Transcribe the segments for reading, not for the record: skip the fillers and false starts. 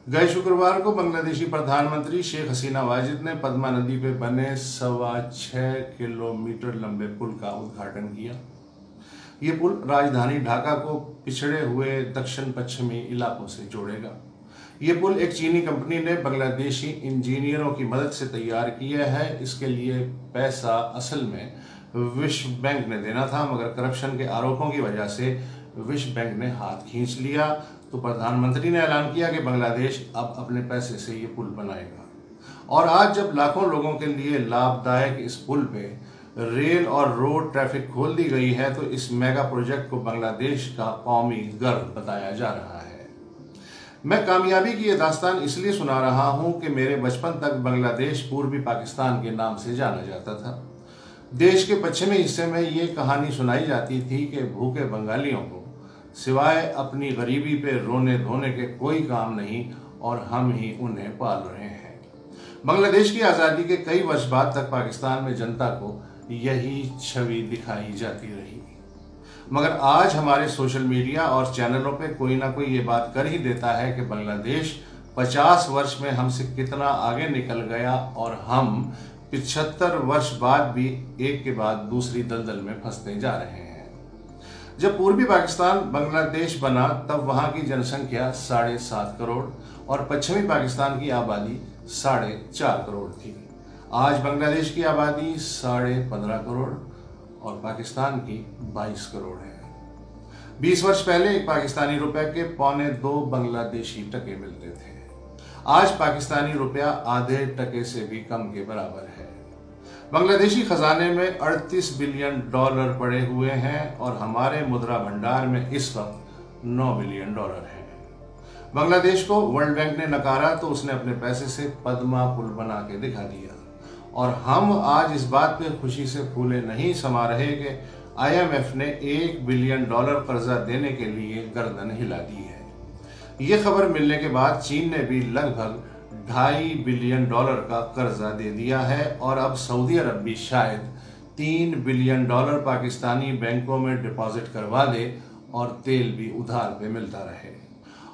गए शुक्रवार को बांग्लादेशी प्रधानमंत्री शेख हसीना वाजिद ने पद्मा नदी पे बने 6.25 किलोमीटर लंबे पुल का उद्घाटन किया। ये पुल राजधानी ढाका को पिछड़े हुए दक्षिण पश्चिमी इलाकों से जोड़ेगा। ये पुल एक चीनी कंपनी ने बांग्लादेशी इंजीनियरों की मदद से तैयार किया है। इसके लिए पैसा असल में विश्व बैंक ने देना था, मगर करप्शन के आरोपों की वजह से विश्व बैंक ने हाथ खींच लिया। तो प्रधानमंत्री ने ऐलान किया कि बांग्लादेश अब अपने पैसे से ये पुल बनाएगा। और आज जब लाखों लोगों के लिए लाभदायक इस पुल पे रेल और रोड ट्रैफिक खोल दी गई है, तो इस मेगा प्रोजेक्ट को बांग्लादेश का कौमी गर्व बताया जा रहा है। मैं कामयाबी की ये दास्तान इसलिए सुना रहा हूँ कि मेरे बचपन तक बांग्लादेश पूर्वी पाकिस्तान के नाम से जाना जाता था। देश के पश्चिमी हिस्से में ये कहानी सुनाई जाती थी कि भूखे बंगालियों को सिवाय अपनी गरीबी पे रोने धोने के कोई काम नहीं और हम ही उन्हें पाल रहे हैं। बांग्लादेश की आज़ादी के कई वर्ष बाद तक पाकिस्तान में जनता को यही छवि दिखाई जाती रही, मगर आज हमारे सोशल मीडिया और चैनलों पे कोई ना कोई ये बात कर ही देता है कि बांग्लादेश 50 वर्ष में हमसे कितना आगे निकल गया और हम 75 वर्ष बाद भी एक के बाद दूसरी दलदल में फंसते जा रहे हैं। जब पूर्वी पाकिस्तान बांग्लादेश बना तब वहां की जनसंख्या 7.5 करोड़ और पश्चिमी पाकिस्तान की आबादी 4.5 करोड़ थी। आज बांग्लादेश की आबादी 15.5 करोड़ और पाकिस्तान की 22 करोड़ है। 20 वर्ष पहले एक पाकिस्तानी रुपए के 2.25 बांग्लादेशी टके मिलते थे। आज पाकिस्तानी रुपया आधे टके से भी कम के बराबर है। बांग्लादेशी खजाने में 38 बिलियन डॉलर पड़े हुए हैं और हमारे मुद्रा भंडार में इस वक्त 9 बिलियन डॉलर है। बांग्लादेश को वर्ल्ड बैंक ने नकारा तो उसने अपने पैसे से पद्मा पुल बना के दिखा दिया और हम आज इस बात पे खुशी से फूले नहीं समा रहे कि IMF ने 1 बिलियन डॉलर कर्जा देने के लिए गर्दन हिला दी है। ये खबर मिलने के बाद चीन ने भी लगभग 2.5 बिलियन डॉलर का कर्जा दे दिया है और अब सऊदी अरब भी शायद 3 बिलियन डॉलर पाकिस्तानी बैंकों में डिपॉजिट करवा दे और तेल भी उधार पे मिलता रहे।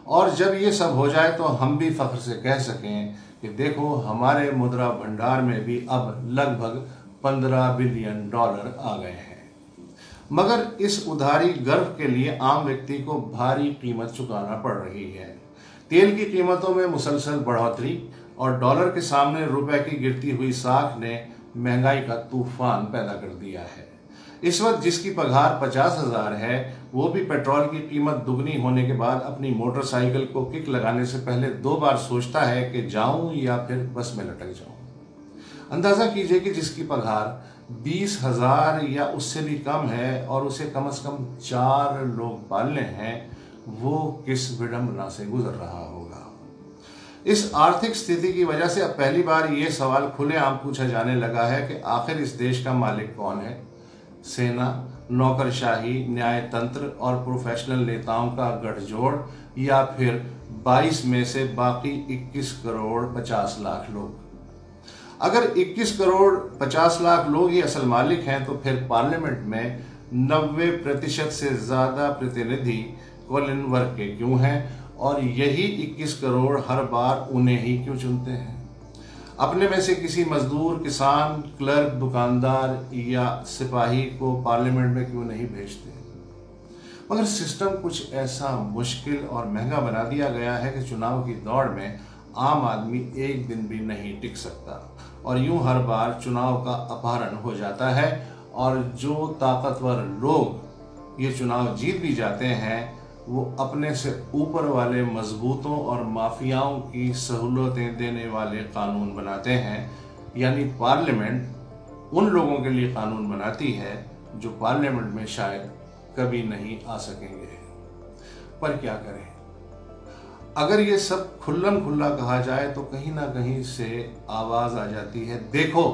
और जब ये सब हो जाए तो हम भी फख्र से कह सकें कि देखो हमारे मुद्रा भंडार में भी अब लगभग 15 बिलियन डॉलर आ गए हैं। मगर इस उधारी गर्व के लिए आम व्यक्ति को भारी कीमत चुकाना पड़ रही है। तेल की कीमतों में मुसलसल बढ़ोतरी और डॉलर के सामने रुपए की गिरती हुई साख ने महंगाई का तूफान पैदा कर दिया है। इस वक्त जिसकी पगार 50,000 है वो भी पेट्रोल की कीमत दुगनी होने के बाद अपनी मोटरसाइकिल को किक लगाने से पहले 2 बार सोचता है कि जाऊं या फिर बस में लटक जाऊं। अंदाजा कीजिए कि जिसकी पगार 20,000 या उससे भी कम है और उसे कम से कम 4 लोग पालने हैं, वो किस विडंबना से गुजर रहा होगा। इस आर्थिक स्थिति की वजह से अब पहली बार ये सवाल खुलेआम पूछा जाने लगा है कि आखिर इस देश का मालिक कौन है? सेना, नौकरशाही, न्याय तंत्र और प्रोफेशनल नेताओं का गठजोड़ या फिर 22 में से बाकी 21 करोड़ 50 लाख लोग? अगर 21 करोड़ 50 लाख लोग ही असल मालिक हैं तो फिर पार्लियामेंट में 90% से ज्यादा प्रतिनिधि कॉलिन वर्ग के क्यों हैं और यही 21 करोड़ हर बार उन्हें ही क्यों चुनते हैं? अपने में से किसी मजदूर, किसान, क्लर्क, दुकानदार या सिपाही को पार्लियामेंट में क्यों नहीं भेजते? मगर सिस्टम कुछ ऐसा मुश्किल और महंगा बना दिया गया है कि चुनाव की दौड़ में आम आदमी एक दिन भी नहीं टिक सकता और यूं हर बार चुनाव का अपहरण हो जाता है और जो ताकतवर लोग ये चुनाव जीत भी जाते हैं वो अपने से ऊपर वाले मजबूतों और माफियाओं की सहूलतें देने वाले कानून बनाते हैं। यानी पार्लियामेंट उन लोगों के लिए कानून बनाती है जो पार्लियामेंट में शायद कभी नहीं आ सकेंगे। पर क्या करें, अगर ये सब खुल्लम खुल्ला कहा जाए तो कहीं ना कहीं से आवाज आ जाती है, देखो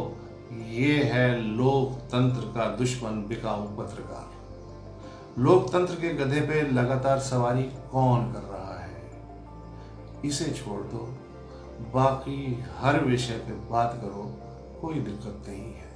ये है लोकतंत्र का दुश्मन बिकाऊ पत्रकार। लोकतंत्र के गधे पे लगातार सवारी कौन कर रहा है? इसे छोड़ दो, बाकी हर विषय पे बात करो, कोई दिक्कत नहीं है।